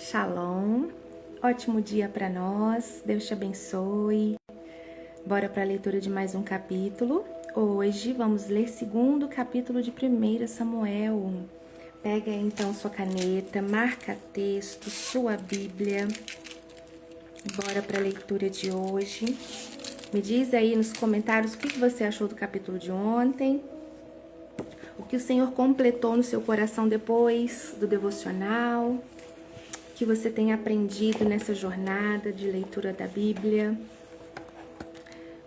Shalom, ótimo dia para nós, Deus te abençoe. Bora para a leitura de mais um capítulo. Hoje vamos ler segundo capítulo de 1 Samuel. Pega aí, então sua caneta, marca texto, sua Bíblia. Bora para a leitura de hoje. Me diz aí nos comentários o que você achou do capítulo de ontem. O que o Senhor completou no seu coração depois do devocional. Que você tenha aprendido nessa jornada de leitura da Bíblia.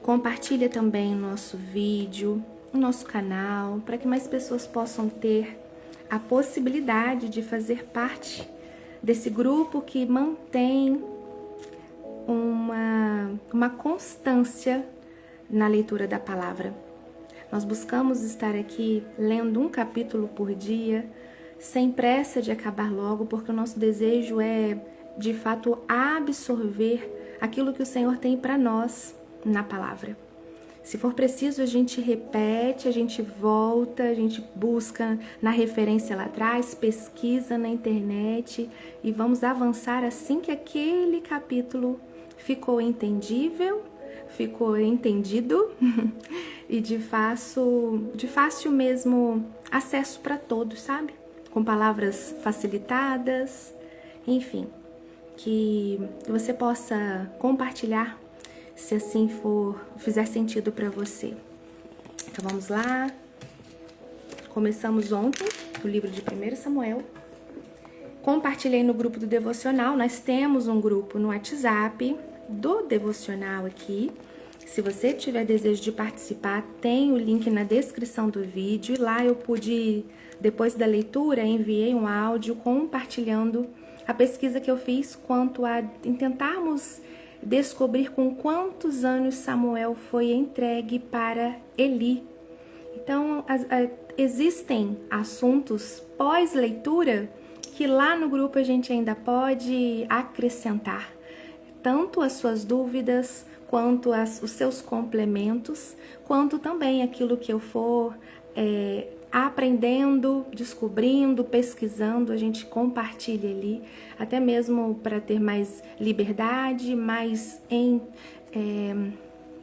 Compartilha também o nosso vídeo, o nosso canal, para que mais pessoas possam ter a possibilidade de fazer parte desse grupo que mantém uma constância na leitura da palavra. Nós buscamos estar aqui lendo um capítulo por dia, sem pressa de acabar logo, porque o nosso desejo é, de fato, absorver aquilo que o Senhor tem para nós na palavra. Se for preciso, a gente repete, a gente volta, a gente busca na referência lá atrás, pesquisa na internet e vamos avançar assim que aquele capítulo ficou entendível, ficou entendido e de fácil mesmo acesso para todos, sabe? Com palavras facilitadas, enfim, que você possa compartilhar se assim fizer sentido para você. Então vamos lá. Começamos ontem o livro de 1 Samuel. Compartilhei no grupo do devocional. Nós temos um grupo no WhatsApp do devocional aqui. Se você tiver desejo de participar, tem o link na descrição do vídeo. E lá eu pude, depois da leitura, enviei um áudio compartilhando a pesquisa que eu fiz quanto a tentarmos descobrir com quantos anos Samuel foi entregue para Eli. Então, existem assuntos pós-leitura que lá no grupo a gente ainda pode acrescentar. Tanto as suas dúvidas, quanto os seus complementos, quanto também aquilo que eu for aprendendo, descobrindo, pesquisando, a gente compartilha ali, até mesmo para ter mais liberdade, mais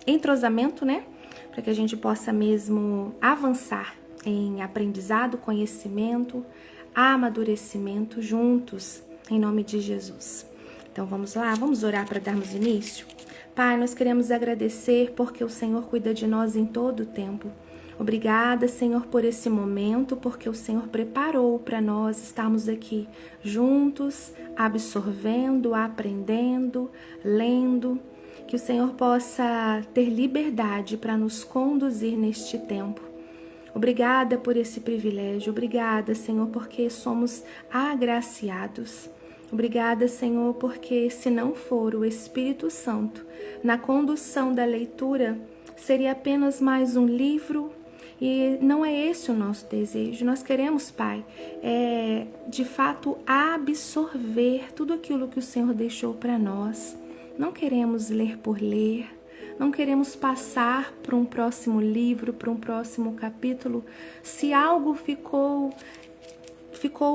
entrosamento, né? Para que a gente possa mesmo avançar em aprendizado, conhecimento, amadurecimento juntos, em nome de Jesus. Então vamos lá, vamos orar para darmos início? Pai, nós queremos agradecer porque o Senhor cuida de nós em todo o tempo. Obrigada, Senhor, por esse momento, porque o Senhor preparou para nós estarmos aqui juntos, absorvendo, aprendendo, lendo. Que o Senhor possa ter liberdade para nos conduzir neste tempo. Obrigada por esse privilégio. Obrigada, Senhor, porque somos agraciados. Obrigada, Senhor, porque se não for o Espírito Santo na condução da leitura, seria apenas mais um livro e não é esse o nosso desejo. Nós queremos, Pai, de fato absorver tudo aquilo que o Senhor deixou para nós. Não queremos ler por ler, não queremos passar para um próximo livro, para um próximo capítulo, se algo ficou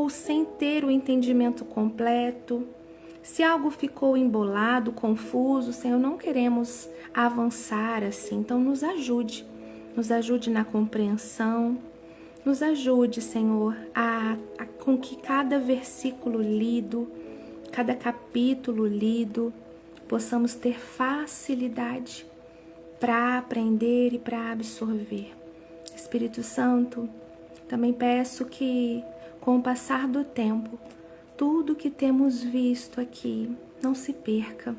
sem ter o entendimento completo, se algo ficou embolado, confuso, Senhor, não queremos avançar assim. Então nos ajude na compreensão, nos ajude, Senhor, com que cada versículo lido, cada capítulo lido, possamos ter facilidade para aprender e para absorver. Espírito Santo, também peço que com o passar do tempo, tudo que temos visto aqui não se perca.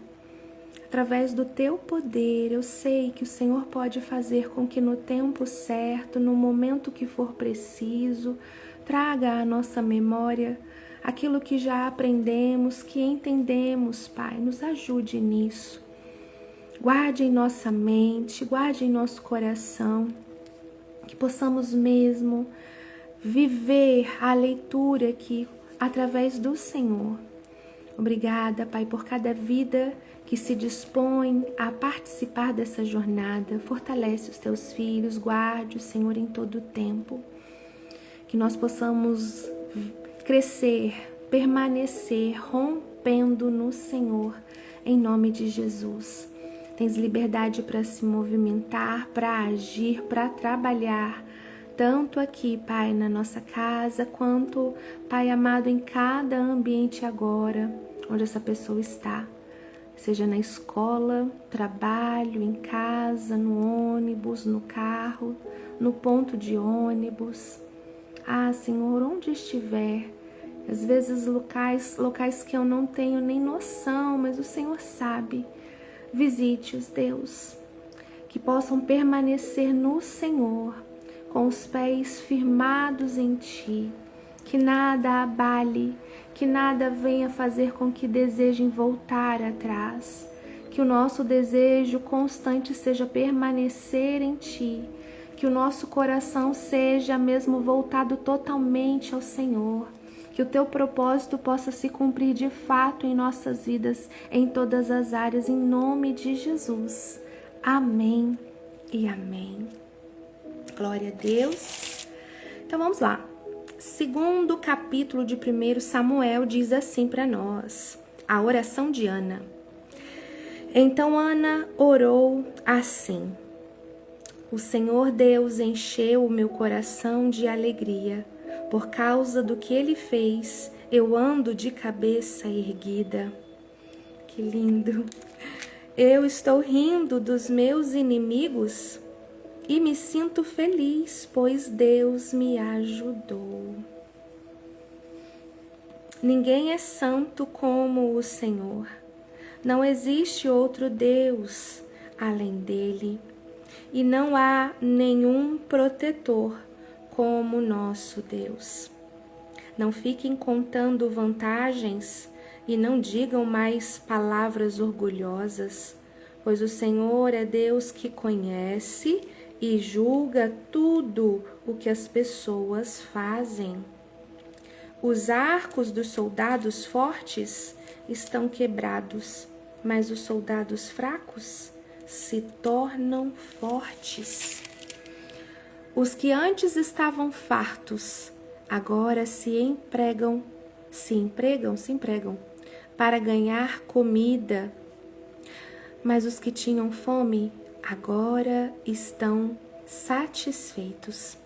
Através do teu poder, eu sei que o Senhor pode fazer com que no tempo certo, no momento que for preciso, traga à nossa memória aquilo que já aprendemos, que entendemos, Pai. Nos ajude nisso. Guarde em nossa mente, guarde em nosso coração, que possamos mesmo viver a leitura aqui através do Senhor. Obrigada, Pai, por cada vida que se dispõe a participar dessa jornada. Fortalece os teus filhos, guarde o Senhor em todo o tempo. Que nós possamos crescer, permanecer, dependo no Senhor, em nome de Jesus. Tens liberdade para se movimentar, para agir, para trabalhar, tanto aqui, Pai, na nossa casa, quanto, Pai amado, em cada ambiente agora, onde essa pessoa está. Seja na escola, trabalho, em casa, no ônibus, no carro, no ponto de ônibus. Ah, Senhor, onde estiver, às vezes locais que eu não tenho nem noção, mas o Senhor sabe. Visite-os, Deus, que possam permanecer no Senhor, com os pés firmados em Ti, que nada abale, que nada venha fazer com que desejem voltar atrás, que o nosso desejo constante seja permanecer em Ti, que o nosso coração seja mesmo voltado totalmente ao Senhor, que o Teu propósito possa se cumprir de fato em nossas vidas, em todas as áreas, em nome de Jesus. Amém e amém. Glória a Deus. Então vamos lá. Segundo capítulo de 1 Samuel diz assim para nós, a oração de Ana. Então Ana orou assim: o Senhor Deus encheu o meu coração de alegria, por causa do que Ele fez, eu ando de cabeça erguida. Que lindo! Eu estou rindo dos meus inimigos e me sinto feliz, pois Deus me ajudou. Ninguém é santo como o Senhor. Não existe outro Deus além dele. E não há nenhum protetor como nosso Deus. Não fiquem contando vantagens e não digam mais palavras orgulhosas, pois o Senhor é Deus que conhece e julga tudo o que as pessoas fazem. Os arcos dos soldados fortes estão quebrados, mas os soldados fracos se tornam fortes. Os que antes estavam fartos, agora se empregam para ganhar comida. Mas os que tinham fome, agora estão satisfeitos.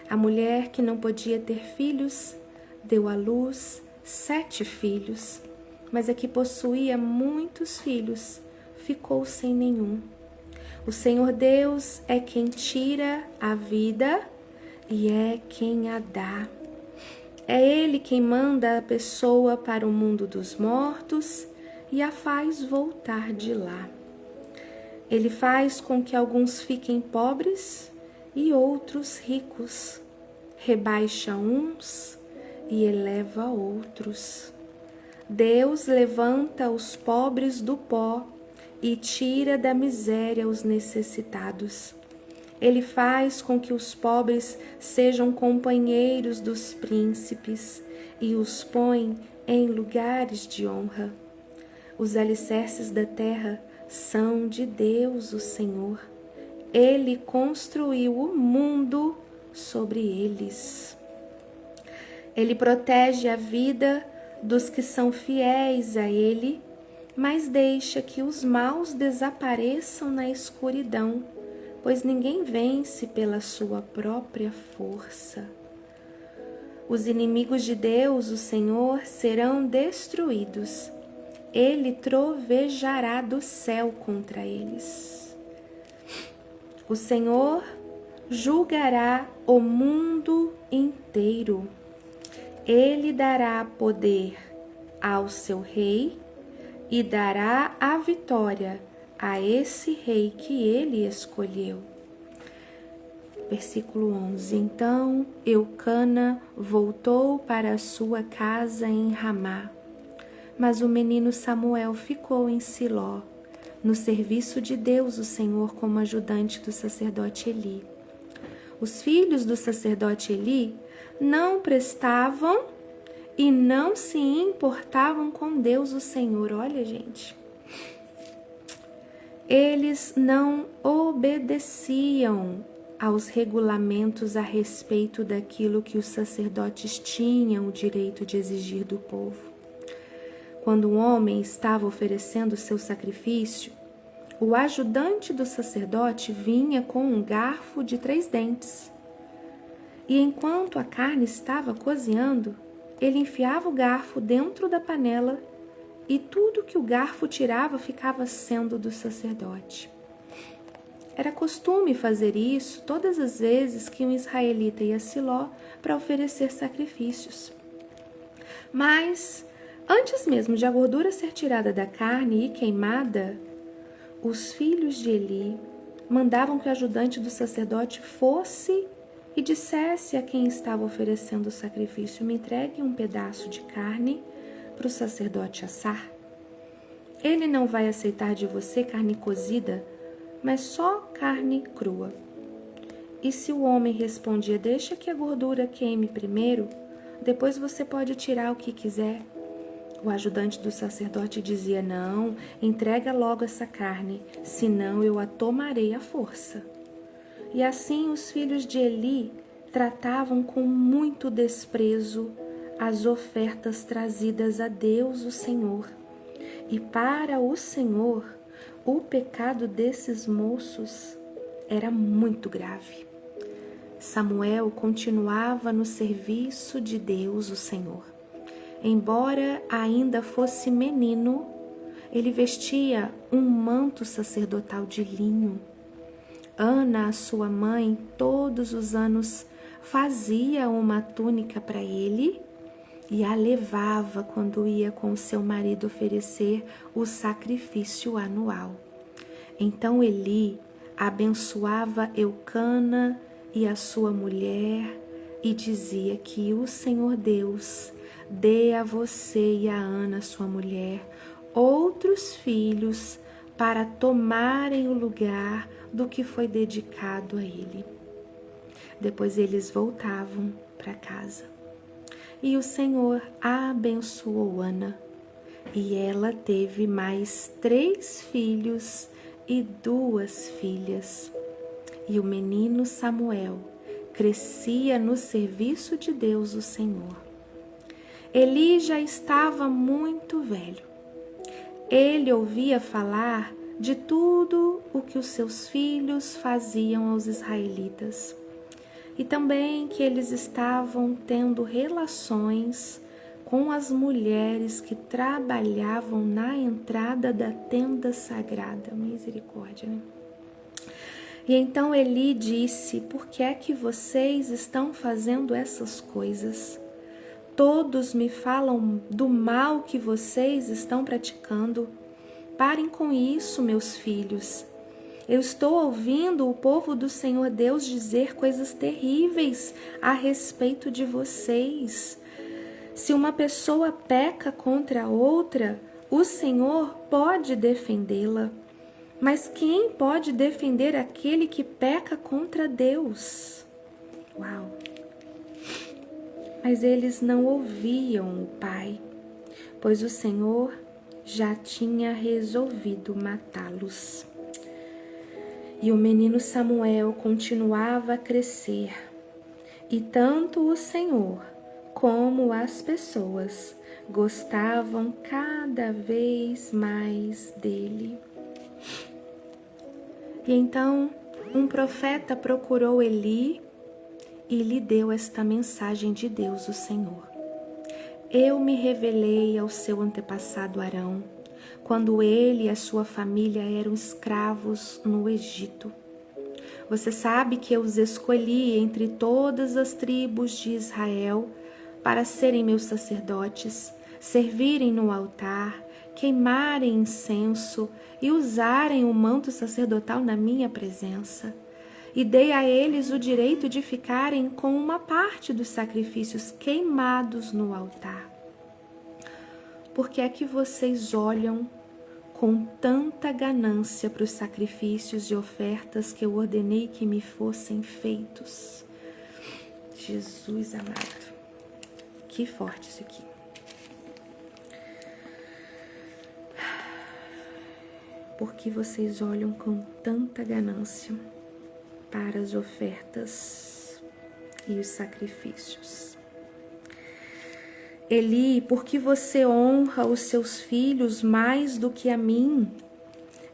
A mulher que não podia ter filhos, deu à luz 7 filhos, mas a que possuía muitos filhos, ficou sem nenhum. O Senhor Deus é quem tira a vida e é quem a dá. É Ele quem manda a pessoa para o mundo dos mortos e a faz voltar de lá. Ele faz com que alguns fiquem pobres e outros ricos. Rebaixa uns e eleva outros. Deus levanta os pobres do pó e tira da miséria os necessitados. Ele faz com que os pobres sejam companheiros dos príncipes e os põe em lugares de honra. Os alicerces da terra são de Deus, o Senhor. Ele construiu o mundo sobre eles. Ele protege a vida dos que são fiéis a Ele, mas deixa que os maus desapareçam na escuridão, pois ninguém vence pela sua própria força. Os inimigos de Deus, o Senhor, serão destruídos. Ele trovejará do céu contra eles. O Senhor julgará o mundo inteiro. Ele dará poder ao seu rei e dará a vitória a esse rei que ele escolheu. Versículo 11. Então Eucana voltou para a sua casa em Ramá, mas o menino Samuel ficou em Siló, no serviço de Deus, o Senhor, como ajudante do sacerdote Eli. Os filhos do sacerdote Eli não prestavam e não se importavam com Deus, o Senhor. Olha, gente, eles não obedeciam aos regulamentos a respeito daquilo que os sacerdotes tinham o direito de exigir do povo. quando o homem estava oferecendo seu sacrifício, o ajudante do sacerdote vinha com um garfo de 3 dentes. E enquanto a carne estava cozinhando, ele enfiava o garfo dentro da panela e tudo que o garfo tirava ficava sendo do sacerdote. Era costume fazer isso todas as vezes que um israelita ia a Siló para oferecer sacrifícios. Mas, antes mesmo de a gordura ser tirada da carne e queimada, os filhos de Eli mandavam que o ajudante do sacerdote fosse e dissesse a quem estava oferecendo o sacrifício: me entregue um pedaço de carne para o sacerdote assar. Ele não vai aceitar de você carne cozida, mas só carne crua. E se o homem respondia: deixa que a gordura queime primeiro, depois você pode tirar o que quiser, o ajudante do sacerdote dizia: não, entrega logo essa carne, senão eu a tomarei à força. E assim os filhos de Eli tratavam com muito desprezo as ofertas trazidas a Deus, o Senhor. E para o Senhor, o pecado desses moços era muito grave. Samuel continuava no serviço de Deus, o Senhor. Embora ainda fosse menino, ele vestia um manto sacerdotal de linho. Ana, a sua mãe, todos os anos fazia uma túnica para ele e a levava quando ia com seu marido oferecer o sacrifício anual. Então Eli abençoava Eucana e a sua mulher e dizia que o Senhor Deus dê a você e a Ana, sua mulher, outros filhos para tomarem o lugar do que foi dedicado a ele. Depois eles voltavam para casa. E o Senhor abençoou Ana, e ela teve mais 3 filhos e 2 filhas. E o menino Samuel crescia no serviço de Deus, o Senhor. Eli já estava muito velho. Ele ouvia falar de tudo o que os seus filhos faziam aos israelitas. E também que eles estavam tendo relações com as mulheres que trabalhavam na entrada da tenda sagrada. Misericórdia, né? E então Eli disse: por que é que vocês estão fazendo essas coisas? Todos me falam do mal que vocês estão praticando. Parem com isso, meus filhos. Eu estou ouvindo o povo do Senhor Deus dizer coisas terríveis a respeito de vocês. Se uma pessoa peca contra outra, o Senhor pode defendê-la. Mas quem pode defender aquele que peca contra Deus? Uau! Mas eles não ouviam o pai, pois o Senhor já tinha resolvido matá-los. E o menino Samuel continuava a crescer, e tanto o Senhor como as pessoas gostavam cada vez mais dele. E então um profeta procurou Eli e lhe deu esta mensagem de Deus, o Senhor. Eu me revelei ao seu antepassado Arão, quando ele e a sua família eram escravos no Egito. Você sabe que eu os escolhi entre todas as tribos de Israel para serem meus sacerdotes, servirem no altar, queimarem incenso e usarem o manto sacerdotal na minha presença. E dei a eles o direito de ficarem com uma parte dos sacrifícios queimados no altar. Por que é que vocês olham com tanta ganância para os sacrifícios e ofertas que eu ordenei que me fossem feitos? Jesus amado, que forte isso aqui. Por que vocês olham com tanta ganância para as ofertas e os sacrifícios? Eli, por que você honra os seus filhos mais do que a mim,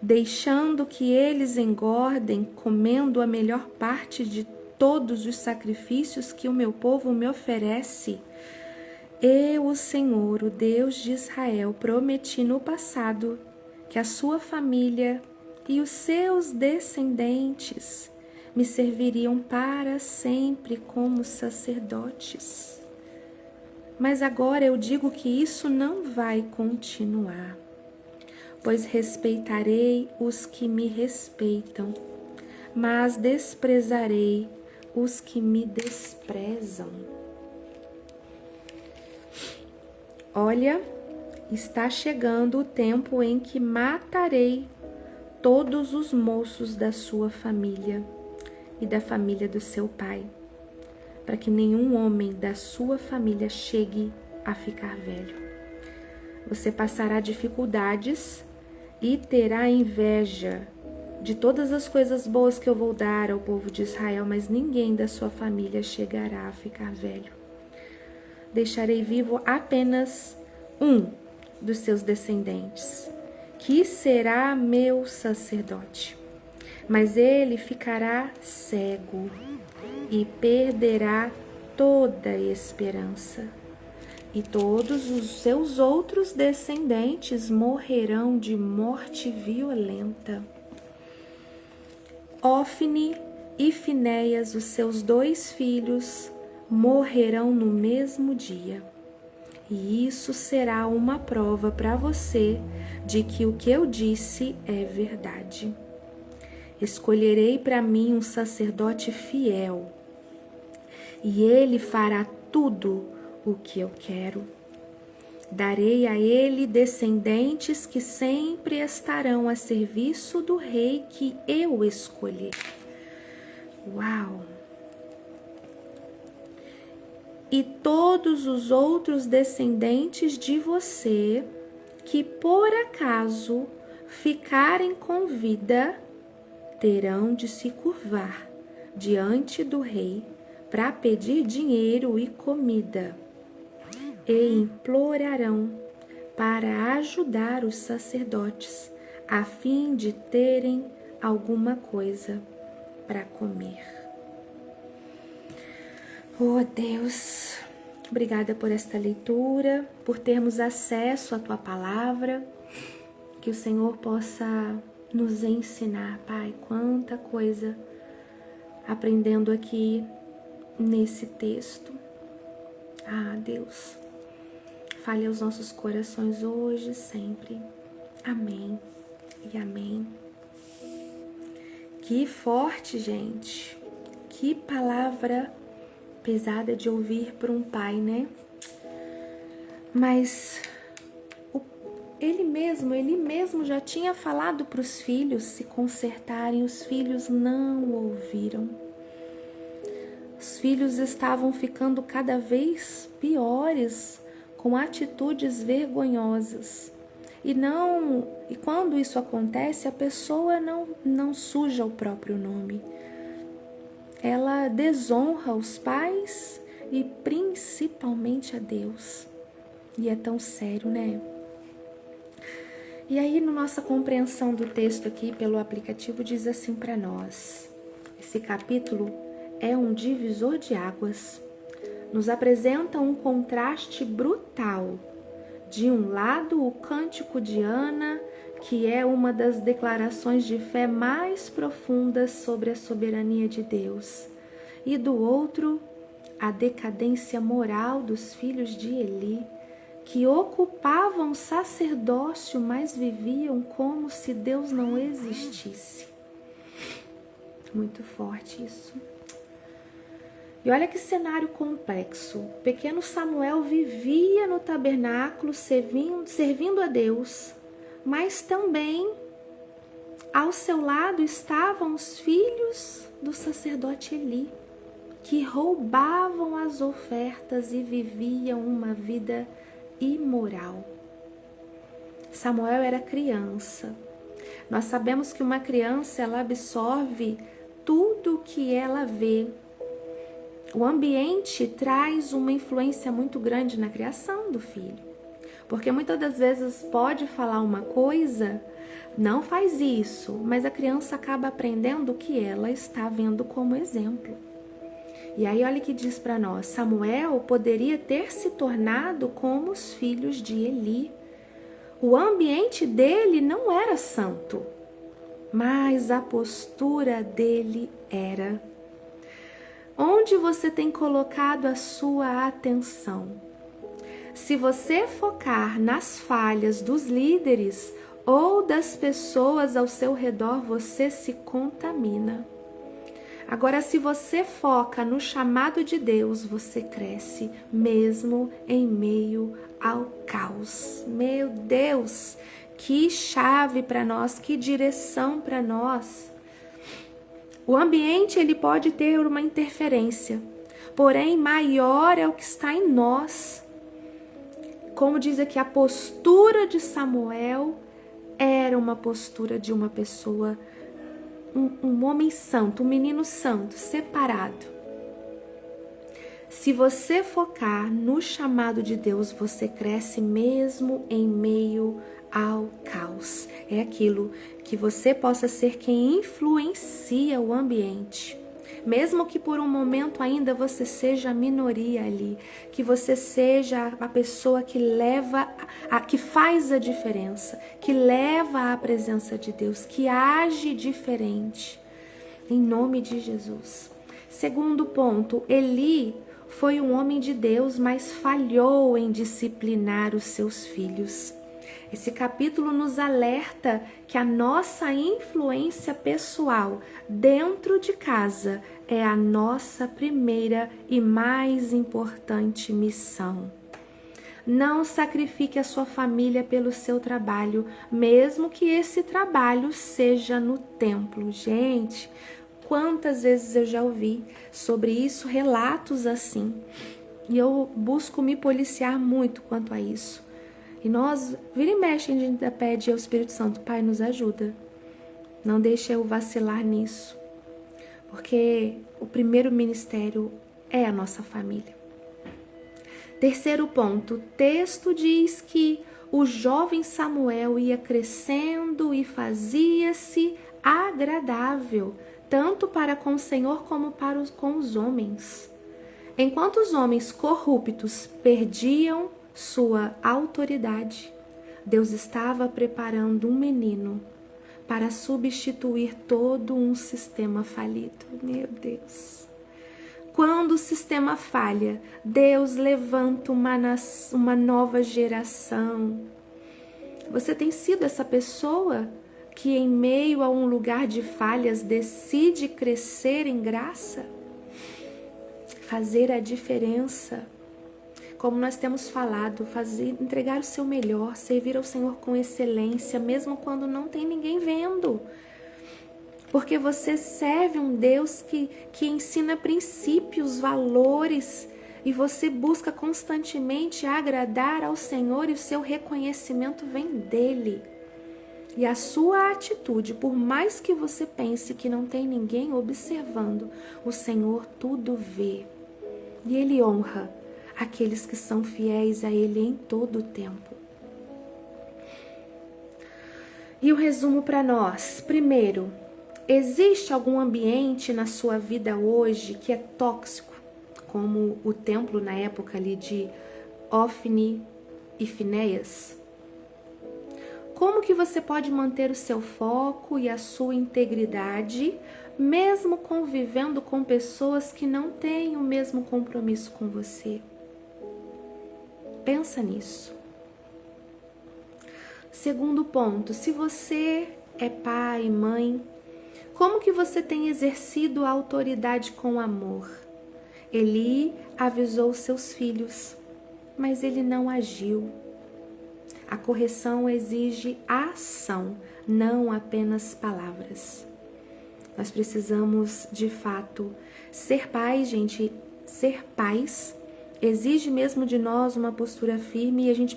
deixando que eles engordem, comendo a melhor parte de todos os sacrifícios que o meu povo me oferece? Eu, o Senhor, o Deus de Israel, prometi no passado que a sua família e os seus descendentes me serviriam para sempre como sacerdotes. Mas agora eu digo que isso não vai continuar, pois respeitarei os que me respeitam, mas desprezarei os que me desprezam. Olha, está chegando o tempo em que matarei todos os moços da sua família e da família do seu pai, para que nenhum homem da sua família chegue a ficar velho. Você passará dificuldades e terá inveja de todas as coisas boas que eu vou dar ao povo de Israel, mas ninguém da sua família chegará a ficar velho. Deixarei vivo apenas um dos seus descendentes, que será meu sacerdote. Mas ele ficará cego e perderá toda esperança. E todos os seus outros descendentes morrerão de morte violenta. Ofne e Finéias, os seus 2 filhos, morrerão no mesmo dia. E isso será uma prova para você de que o que eu disse é verdade. Escolherei para mim um sacerdote fiel, e ele fará tudo o que eu quero. Darei a ele descendentes que sempre estarão a serviço do rei que eu escolher. Uau! E todos os outros descendentes de você que por acaso ficarem com vida terão de se curvar diante do rei para pedir dinheiro e comida, e implorarão para ajudar os sacerdotes a fim de terem alguma coisa para comer. Oh Deus, obrigada por esta leitura, por termos acesso à Tua Palavra, que o Senhor possa nos ensinar, Pai, quanta coisa aprendendo aqui nesse texto. Ah, Deus, fale aos nossos corações hoje e sempre. Amém e amém. Que forte, gente, que palavra pesada de ouvir por um pai, né? Mas ele mesmo já tinha falado para os filhos se consertarem, os filhos não ouviram. Os filhos estavam ficando cada vez piores, com atitudes vergonhosas. E quando isso acontece, a pessoa não suja o próprio nome. Ela desonra os pais e principalmente a Deus. E é tão sério, né? E aí, na nossa compreensão do texto aqui pelo aplicativo, diz assim para nós: esse capítulo é um divisor de águas. Nos apresenta um contraste brutal. De um lado, o Cântico de Ana, que é uma das declarações de fé mais profundas sobre a soberania de Deus. E do outro, a decadência moral dos filhos de Eli, que ocupavam o sacerdócio, mas viviam como se Deus não existisse. Muito forte isso. E olha que cenário complexo. O pequeno Samuel vivia no tabernáculo servindo a Deus, mas também ao seu lado estavam os filhos do sacerdote Eli, que roubavam as ofertas e viviam uma vida imoral. Samuel era criança. Nós sabemos que uma criança, ela absorve tudo que ela vê. O ambiente traz uma influência muito grande na criação do filho. Porque muitas das vezes pode falar uma coisa, não faz isso, mas a criança acaba aprendendo o que ela está vendo como exemplo. E aí olha o que diz para nós, Samuel poderia ter se tornado como os filhos de Eli. O ambiente dele não era santo, mas a postura dele era. Onde você tem colocado a sua atenção? Se você focar nas falhas dos líderes ou das pessoas ao seu redor, você se contamina. Agora, se você foca no chamado de Deus, você cresce, mesmo em meio ao caos. Meu Deus, que chave para nós, que direção para nós. O ambiente ele pode ter uma interferência, porém maior é o que está em nós. Como diz aqui, a postura de Samuel era uma postura de uma pessoa, um homem santo, um menino santo, separado. Se você focar no chamado de Deus, você cresce mesmo em meio ao caos. É aquilo que você possa ser quem influencia o ambiente. Mesmo que por um momento ainda você seja a minoria ali, que você seja a pessoa que leva, que faz a diferença, que leva à presença de Deus, que age diferente, em nome de Jesus. Segundo ponto, Eli foi um homem de Deus, mas falhou em disciplinar os seus filhos. Esse capítulo nos alerta que a nossa influência pessoal dentro de casa é a nossa primeira e mais importante missão. Não sacrifique a sua família pelo seu trabalho, mesmo que esse trabalho seja no templo. Gente, quantas vezes eu já ouvi sobre isso, relatos assim. E eu busco me policiar muito quanto a isso. E nós, vira e mexe, a gente pede ao Espírito Santo, Pai, nos ajuda. Não deixe eu vacilar nisso. Porque o primeiro ministério é a nossa família. Terceiro ponto, o texto diz que o jovem Samuel ia crescendo e fazia-se agradável, tanto para com o Senhor como com os homens. Enquanto os homens corruptos perdiam sua autoridade, Deus estava preparando um menino para substituir todo um sistema falido. Meu Deus! Quando o sistema falha, Deus levanta uma nova geração. Você tem sido essa pessoa que em meio a um lugar de falhas decide crescer em graça? Fazer a diferença. Como nós temos falado, entregar o seu melhor, servir ao Senhor com excelência, mesmo quando não tem ninguém vendo. Porque você serve um Deus que ensina princípios, valores, e você busca constantemente agradar ao Senhor e o seu reconhecimento vem dele. E a sua atitude, por mais que você pense que não tem ninguém observando, o Senhor tudo vê. E Ele honra aqueles que são fiéis a Ele em todo o tempo. E o resumo para nós. Primeiro, existe algum ambiente na sua vida hoje que é tóxico, como o templo na época ali de Ofni e Finéias? Como que você pode manter o seu foco e a sua integridade, mesmo convivendo com pessoas que não têm o mesmo compromisso com você? Pensa nisso. Segundo ponto, se você é pai, mãe, como que você tem exercido a autoridade com amor? Eli avisou seus filhos, mas ele não agiu. A correção exige ação, não apenas palavras. Nós precisamos, de fato, ser pais, gente. Ser pais exige mesmo de nós uma postura firme e a gente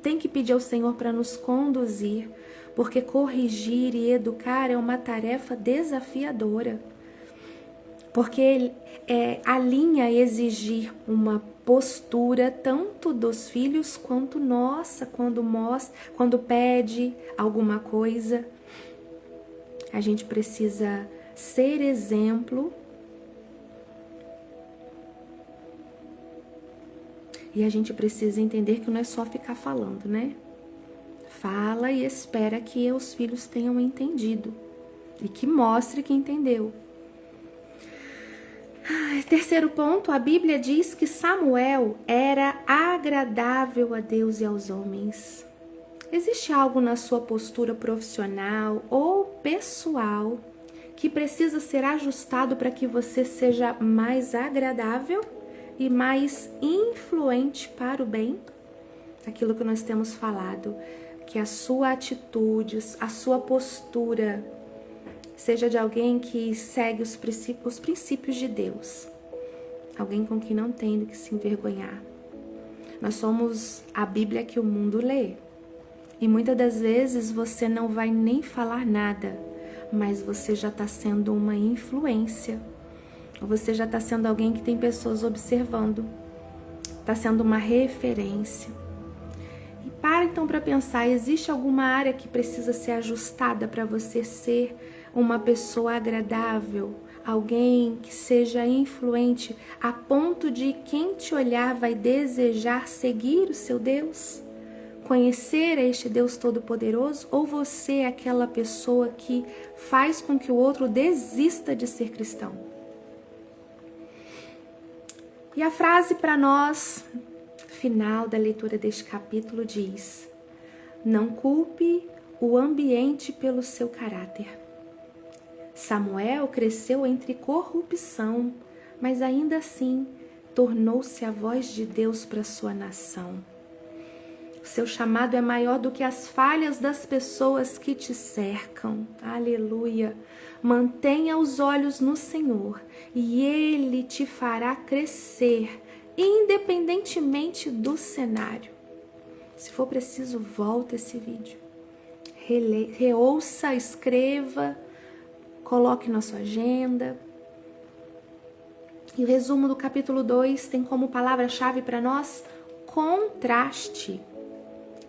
tem que pedir ao Senhor para nos conduzir, porque corrigir e educar é uma tarefa desafiadora. porque alinha exigir uma postura tanto dos filhos quanto nossa quando pede alguma coisa. A gente precisa ser exemplo e a gente precisa entender que não é só ficar falando, né? Fala e espera que os filhos tenham entendido e que mostre que entendeu. Terceiro ponto, a Bíblia diz que Samuel era agradável a Deus e aos homens. Existe algo na sua postura profissional ou pessoal que precisa ser ajustado para que você seja mais agradável e mais influente para o bem? Aquilo que nós temos falado, que a sua atitude, a sua postura seja de alguém que segue os princípios de Deus. Alguém com quem não tem do que se envergonhar. Nós somos a Bíblia que o mundo lê. E muitas das vezes você não vai nem falar nada, mas você já está sendo uma influência. Ou você já está sendo alguém que tem pessoas observando. Está sendo uma referência. E para então para pensar, existe alguma área que precisa ser ajustada para você ser uma pessoa agradável? Alguém que seja influente a ponto de quem te olhar vai desejar seguir o seu Deus? Conhecer este Deus Todo-Poderoso? Ou você é aquela pessoa que faz com que o outro desista de ser cristão? E a frase para nós, final da leitura deste capítulo, diz: não culpe o ambiente pelo seu caráter. Samuel cresceu entre corrupção, mas ainda assim tornou-se a voz de Deus para sua nação. O seu chamado é maior do que as falhas das pessoas que te cercam. Aleluia! Mantenha os olhos no Senhor e Ele te fará crescer, independentemente do cenário. Se for preciso, volta esse vídeo. Reouça, escreva, coloque na sua agenda. E o resumo do capítulo 2 tem como palavra-chave para nós contraste.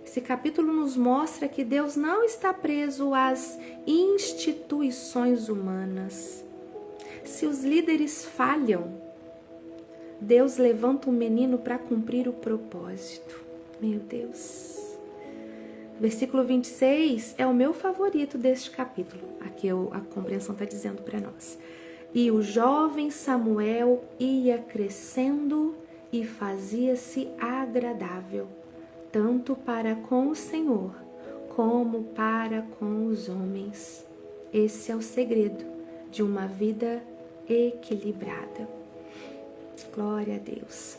Esse capítulo nos mostra que Deus não está preso às instituições humanas. Se os líderes falham, Deus levanta um menino para cumprir o propósito. Meu Deus. Versículo 26 é o meu favorito deste capítulo. Aqui a compreensão está dizendo para nós. E o jovem Samuel ia crescendo e fazia-se agradável, tanto para com o Senhor, como para com os homens. Esse é o segredo de uma vida equilibrada. Glória a Deus.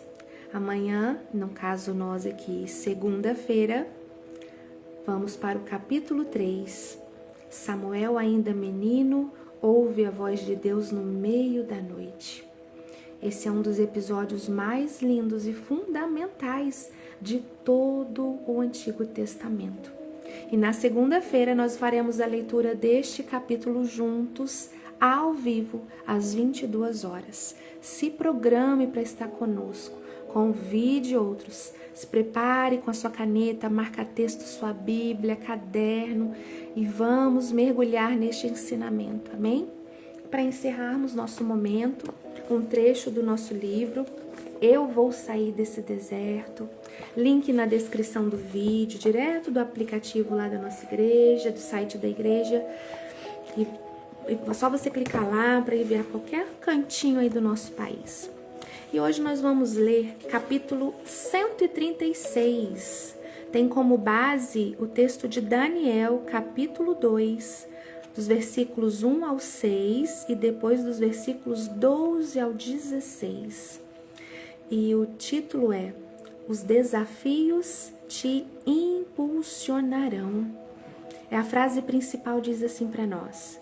Amanhã, no caso nós aqui, segunda-feira, vamos para o capítulo 3. Samuel, ainda menino, ouve a voz de Deus no meio da noite. Esse é um dos episódios mais lindos e fundamentais de todo o Antigo Testamento. E na segunda-feira nós faremos a leitura deste capítulo juntos, ao vivo, às 22 horas. Se programe para estar conosco, convide outros, se prepare com a sua caneta, marca-texto, sua Bíblia, caderno e vamos mergulhar neste ensinamento, amém? Para encerrarmos nosso momento, um trecho do nosso livro, Eu Vou Sair Desse Deserto, link na descrição do vídeo, direto do aplicativo lá da nossa igreja, do site da igreja, e só você clicar lá para ir ver a qualquer cantinho aí do nosso país. E hoje nós vamos ler capítulo 136, tem como base o texto de Daniel, capítulo 2, dos versículos 1 ao 6 e depois dos versículos 12 ao 16. E o título é: Os desafios te impulsionarão. A frase principal diz assim para nós: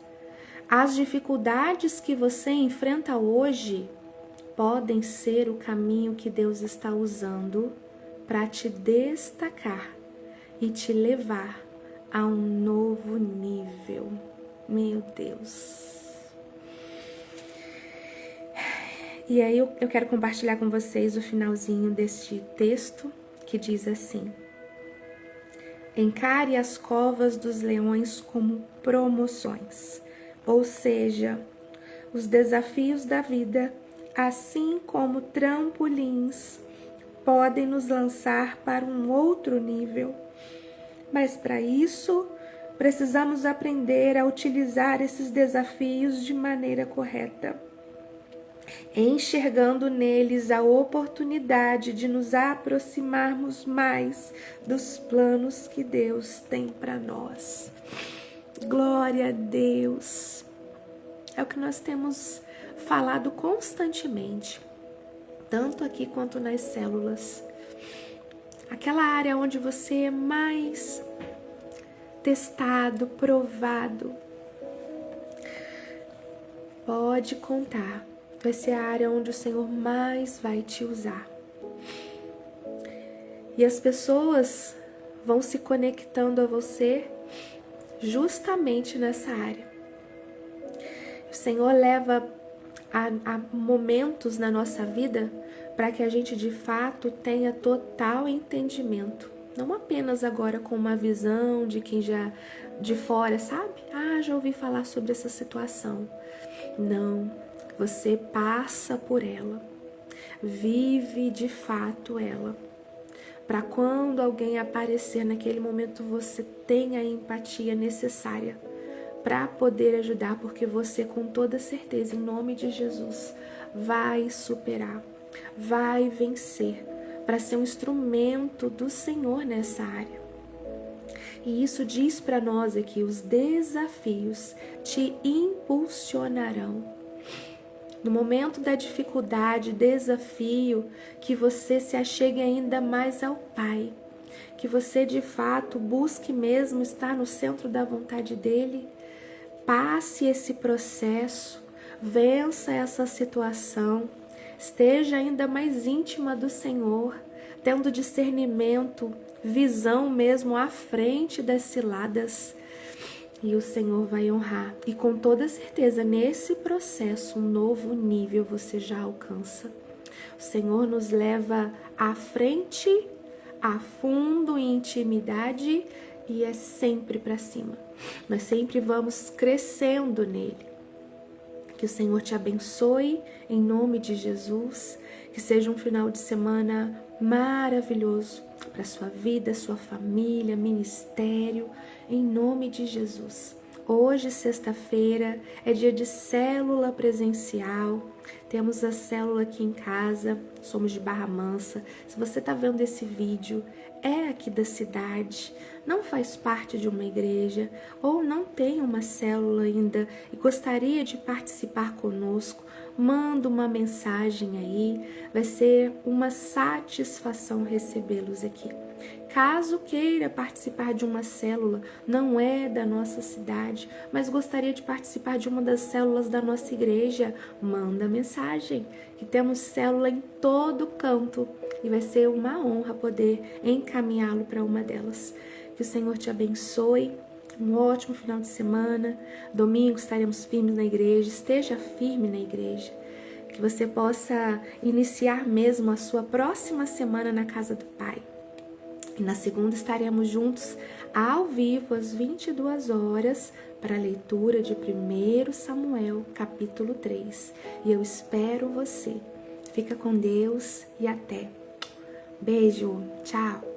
as dificuldades que você enfrenta hoje podem ser o caminho que Deus está usando para te destacar e te levar a um novo nível. Meu Deus. E aí eu quero compartilhar com vocês o finalzinho deste texto, que diz assim: encare as covas dos leões como promoções, ou seja, os desafios da vida, assim como trampolins, podem nos lançar para um outro nível. Mas para isso, precisamos aprender a utilizar esses desafios de maneira correta, enxergando neles a oportunidade de nos aproximarmos mais dos planos que Deus tem para nós. Glória a Deus! É o que nós temos falado constantemente, tanto aqui quanto nas células. Aquela área onde você é mais testado, provado, pode contar. Vai ser a área onde o Senhor mais vai te usar. E as pessoas vão se conectando a você justamente nessa área. O Senhor leva a momentos na nossa vida para que a gente de fato tenha total entendimento. Não apenas agora com uma visão de quem já de fora, sabe? Já ouvi falar sobre essa situação. Não, você passa por ela, vive de fato ela. Para quando alguém aparecer naquele momento, você tenha a empatia necessária para poder ajudar, porque você com toda certeza, em nome de Jesus, vai superar, vai vencer, para ser um instrumento do Senhor nessa área. E isso diz para nós aqui, os desafios te impulsionarão. No momento da dificuldade, desafio, que você se achegue ainda mais ao Pai, que você de fato busque mesmo estar no centro da vontade dEle. Passe esse processo, vença essa situação, esteja ainda mais íntima do Senhor, tendo discernimento, visão mesmo à frente das ciladas. E o Senhor vai honrar. E com toda certeza, nesse processo, um novo nível você já alcança. O Senhor nos leva à frente, a fundo em intimidade, e é sempre para cima. Nós sempre vamos crescendo nele. Que o Senhor te abençoe em nome de Jesus. Que seja um final de semana maravilhoso para sua vida, sua família, ministério, em nome de Jesus. Hoje, sexta-feira, é dia de célula presencial. Temos a célula aqui em casa, somos de Barra Mansa. Se você está vendo esse vídeo, é aqui da cidade, não faz parte de uma igreja ou não tem uma célula ainda e gostaria de participar conosco, manda uma mensagem aí, vai ser uma satisfação recebê-los aqui. Caso queira participar de uma célula, não é da nossa cidade, mas gostaria de participar de uma das células da nossa igreja, manda mensagem, que temos célula em todo canto e vai ser uma honra poder encaminhá-lo para uma delas. Que o Senhor te abençoe, um ótimo final de semana, domingo estaremos firmes na igreja, esteja firme na igreja, que você possa iniciar mesmo a sua próxima semana na casa do Pai. E na segunda estaremos juntos ao vivo às 22 horas para a leitura de 1 Samuel, capítulo 3. E eu espero você. Fica com Deus e até. Beijo, tchau.